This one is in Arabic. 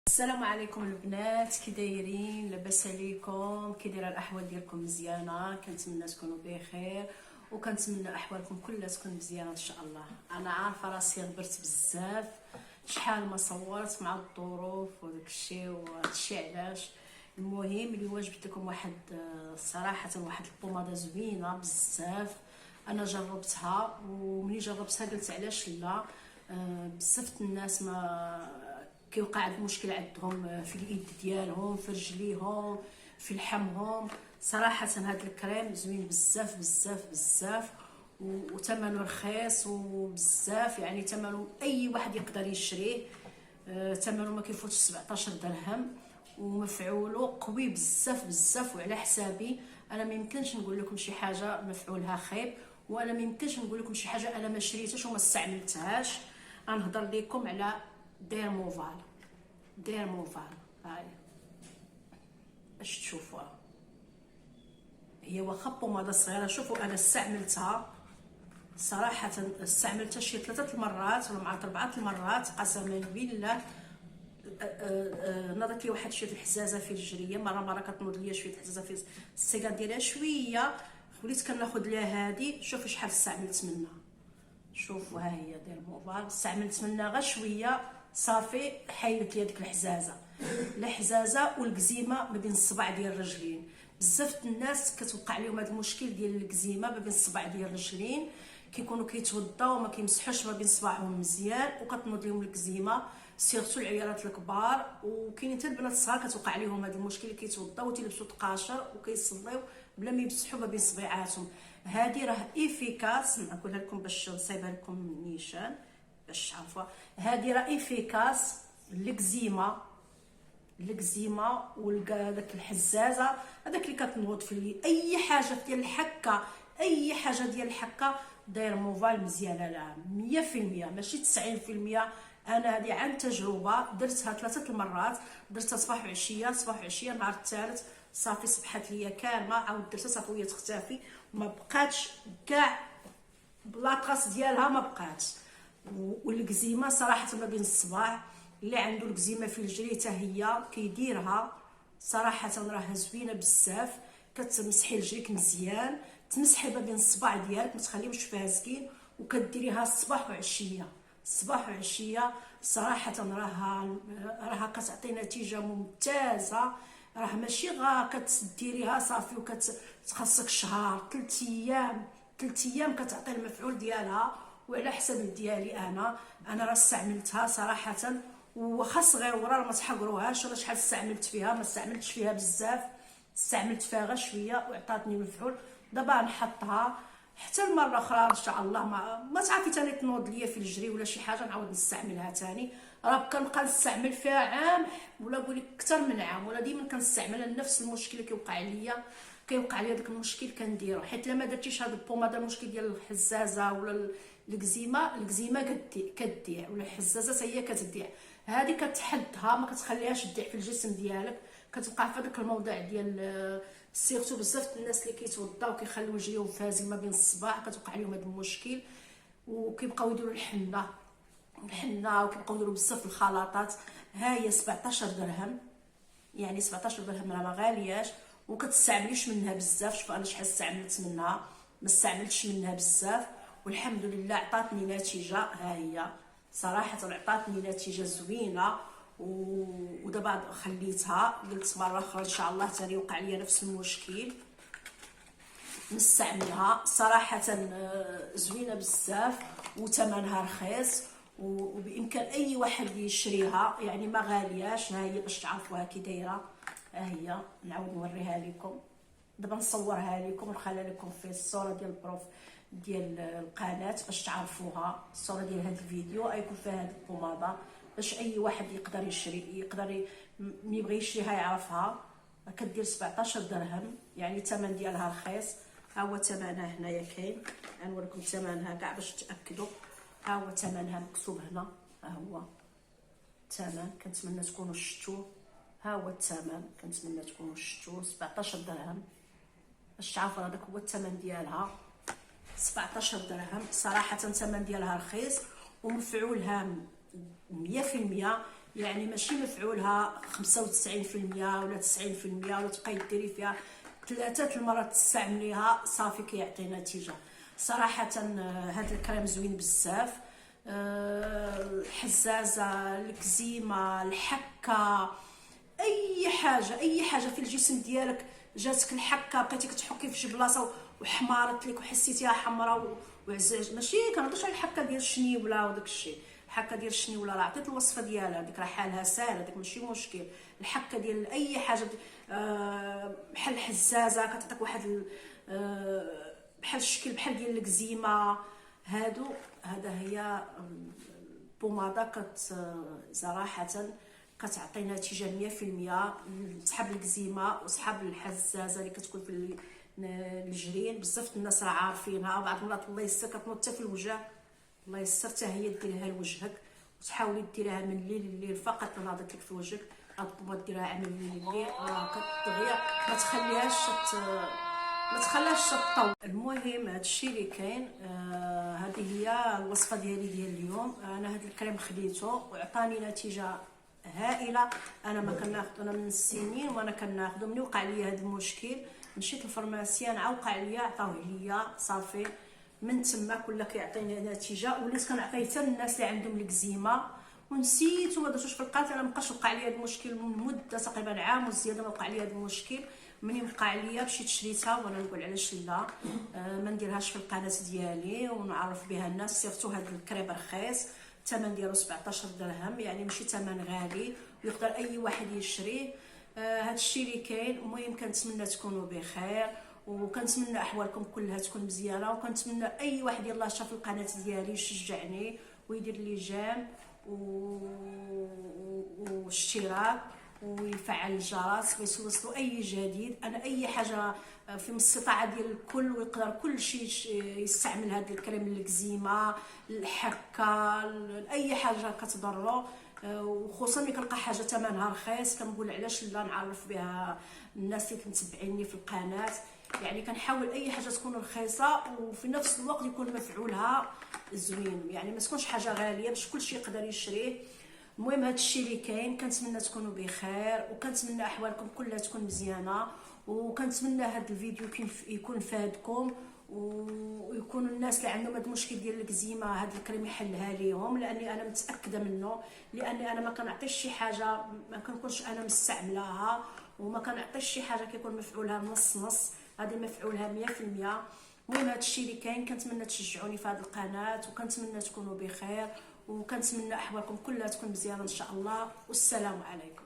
السلام عليكم البنات، كي دايرين؟ لاباس عليكم؟ كي دايره الاحوال ديالكم؟ مزيانه؟ كنتمنى تكونوا بخير وكنتمنى احوالكم كلها تكون مزيانه ان شاء الله. انا عارفه راسي غبرت بزاف، شحال ما صورت مع الظروف وداك الشيء وهادشي علاش. المهم اليوم جبت لكم واحد صراحه واحد البوماده زوينه بزاف. انا جربتها ومني جربتها قلت علاش لا. بزاف الناس ما كيوقع عندهم مشكل عندهم في اليد ديالهم، في رجليهم، في لحمهم. صراحه هذا الكريم زوين بزاف بزاف بزاف وثمنه رخيص وبزاف، يعني ثمنه اي واحد يقدر يشريه. ثمنه ما كيفوتش 17 درهم ومفعوله قوي بزاف بزاف. وعلى حسابي انا ما يمكنش نقول لكم شي حاجه مفعولها خايب، وانا ما يمكنش نقول لكم شي حاجه انا ما شريتهاش وما استعملتهاش. غنهضر لكم على ديرموفال. هاي باش تشوفوها، هي واخا بوماده صغيره. شوفوا انا استعملتها صراحه، استعملتها شي 3 المرات ولا مع 4 المرات قسما بالله. نضت لي واحد شويه الحزازه في رجليا، مره كتنوض ليا شويه الحزازه في السيكان ديالها شويه. وليت كناخذ لها هذه. شوفوا شحال استعملت منها. شوفوا ها هي ديال موفال، استعملت منها غير شويه صافي حيدت لي ديك الحزازه والكزيمه ما بين الصبع ديال الرجلين. بزاف الناس كتوقع لهم هذا المشكل ديال الكزيمه ما بين الصبع ديال الرجلين، كيكونوا كيتوضاو وما كيمسحوش ما بين صباعهم مزيان وكتنوض لهم الكزيمه، سيرتو العيالات الكبار. وكاينين حتى البنات الصغار كتوقع لهم هذا المشكل، كيتوضاو وتيلبسوا القاشر وكيصليو بلا ما يمسحوا ما بين صبيعاتهم. هذه راه افيكاس، نقولها لكم باش نصايبها لكم نيشان باش تعرفوها. هذه راه افيكاس الكزيما وداك الحزازه هذاك اللي كتنوض في الليل، اي حاجه ديال الحكه، اي حاجه ديال الحكه داير موفال مزيانه لها 100% ماشي 90%. انا هذه عن تجربه درتها 3 المرات، درتها صباح وعشيه صباح وعشيه. النهار الثالث صافي صبحت ليا كامله، عاود درتها صافي وهي تختفي، ما بقاتش كاع بلاطاس ديالها ما بقاتش. والكزيمه صراحه ما بين الصباع، اللي عنده الكزيمه في الجري حتى هي كيديرها صراحه راها زوينه بزاف. كتمسحي رجليك مزيان، تمسحي ما بين الصباع ديالك ما تخليوش فاسكين، وكديريها الصباح وعشيه صراحه راها كتعطي نتيجه ممتازه. راه ماشي غا كتديريها صافي وكتخصك شهر 3 ايام كتعطي المفعول ديالها. وعلى حسب ديالي انا راه استعملتها صراحه، وخا صغيره راه ما تحقروهاش. راه شحال استعملت فيها، ما استعملتش فيها بزاف، استعملت فيها غير شويه وعطاتني المفعول. دابا نحطها حتى المره اخرى ان شاء الله. ما تعرفي تاني تنوض ليا في الجري ولا شي حاجه نعاود نستعملها تاني. راه كنبقى نستعمل فيها عام ولا نقول لك اكثر من عام، ولا ديما كنستعملها. نفس المشكل اللي كيوقع ليا داك المشكل كنديرو، حيت لما درتيش هاد البوماده المشكل ديال الحزازه ولا الكزيمه كتضيع، ولا الحزازه حتى هي كتضيع. هذه كتحدها ما كتخليهاش تضيع في الجسم ديالك، كتبقى في هذاك الموضع ديال سيرتو. بزاف الناس اللي كيتوضاو كيخليو رجليهم فازين ما بين الصباع كتوقع لهم هذا المشكل، وكيبقاو يديروا الحنه وكيبقاو يديروا بزاف الخلطات. ها هي 17 درهم، يعني 17 درهم راه ما غالياش وكتستعمليش منها بزاف. شوف انا شحال استعملت منها، ما استعملتش منها بزاف والحمد لله عطاتني نتيجه. ها هي صراحه عطاتني نتيجه زوينه. ودابا خليتها، قلت مره اخرى ان شاء الله ثاني يوقع لي نفس المشكل نستعملها. صراحه زوينه بزاف وثمنها رخيص، وبامكان اي واحد يشريها، يعني ما غالياش. ها هي باش تعرفوها كي دايره. ها هي نعاود نوريها لكم، دابا نصورها لكم ونخليها لكم في الصوره ديال البروف ديال القناه باش تعرفوها. الصوره ديال هذا الفيديو غيكون فيها هذه البوماده باش اي واحد يقدر يشري، ملي يبغي يشريها يعرفها. كدير 17 درهم، يعني الثمن ديالها رخيص. ها هو ثمنها هنايا كاين، غنوريكم ثمنها كاع باش تاكدوا. ها هو ثمنها مكتوب هنا، ها هو الثمن. كنتمنى تكونوا شفتوه. ها هو الثمن، كنتمنى تكونوا شفتوه 17 درهم باش تعرفوا هذاك هو الثمن ديالها 17 درهم. صراحه الثمن ديالها رخيص ومفعولها 100%. يعني ماشي مفعولها 95% ولا 90%، ولا تبقاي ديري فيها 3 المرات تستعمليها صافي كيعطي نتيجه. صراحه هذا الكريم زوين بزاف. الحزازه، الكزيمه، الحكه، اي حاجه في الجسم ديالك جاتك الحكه، بقيتي كتحكي في شي بلاصه وحمارت لك وحسيتيها حمراء وعزاج، ماشي كنهضرش على الحكه ديال الشنيوله وداك الشيء. الحكه ديال الشنيوله راه عطيت الوصفه ديالها، ديك راه حالها ساهله، داك ماشي مشكل. الحكه ديال اي حاجه بحال الحزازه كتعطيك واحد بحال الشكل بحال ديال الكزيمه. هذا هي بوماده صراحه كتعطي نتيجه 100%. صحاب الكزيمه وصحاب الحزازه اللي كتكون في الجرين بزاف الناس راه عارفينها، وبعض المرات الله يسر كتنوض حتى في الوجه، الله يسر حتى هي ديريها لوجهك، وتحاولي ديريها من الليل لليل فقط. ناضت لك في وجهك هاد البوماده ديريها من الليل لليل، كتغير، ما تخليهاش تطول. المهم هذا الشيء اللي كاين. هذه هي الوصفه ديالي ديال اليوم. انا هذا الكريم خديته وعطاني نتيجه هائله. انا ما كناخذ، انا من السنين وانا كناخذ. ملي وقع لي هذا المشكل مشيت للفرماسيان، عا وقع لي عطاوه ليا صافي، من تما كله كيعطيني نتيجه. وليت كنعطيه حتى للناس اللي عندهم الكزيمه ونسيت وما درتوش في القاتل. انا مابقاش وقع لي هذا المشكل من مده تقريبا عام وزياده ما وقع لي هذا المشكل. مني وقع لي مشيت شريتها، وانا نقول علاش لا ما نديرهاش في القناه ديالي ونعرف بها الناس. سيرتو هذا الكريم رخيص، الثمن ديالو 17 درهم، يعني ماشي ثمن غالي ويقدر اي واحد يشريه. هذا الشيء اللي كاين. المهم كنتمنى تكونوا بخير، وكنتمنى احوالكم كلها تكون مزيانه، وكنتمنى اي واحد يلاه شاف القناه ديالي يشجعني ويدير لي جيم واشتراك ويفعل الجرس باش يوصلوا اي جديد. انا اي حاجه في الاستطاعه ديال الكل، ويقدر كل شيء يستعمل هذا الكريم للكزيمه، الحكه، اي حاجه كتضرو. وخصوصا ملي كنلقى حاجه ثمنها رخيص كنقول علاش لا نعرف بها الناس اللي كنتبعيني في القناه. يعني كنحاول اي حاجه تكون رخيصه وفي نفس الوقت يكون مفعولها زوين، يعني ما تكونش حاجه غاليه باش كل شيء يقدر يشريه. المهم هذا الشيء اللي كاين. كنتمنى تكونوا بخير، وكنتمنى احوالكم كلها تكون مزيانه، وكنتمنى هذا الفيديو يكون فادكم، ويكونوا الناس اللي عندهم هذا المشكل ديال الكزيمه هذا الكريم يحلها ليهم، لاني انا متاكده منه. لاني انا ما كنعطيش شي حاجه ما كنكونش انا مستعملاها، وما كنعطيش شي حاجه كيكون مفعولها نص نص، هذه مفعولها 100%. المهم هذا الشيء اللي كاين. كنتمنى تشجعوني في هذه القناه، وكنتمنى تكونوا بخير، وكنتمنى احوالكم كلها تكون مزيانه ان شاء الله. والسلام عليكم.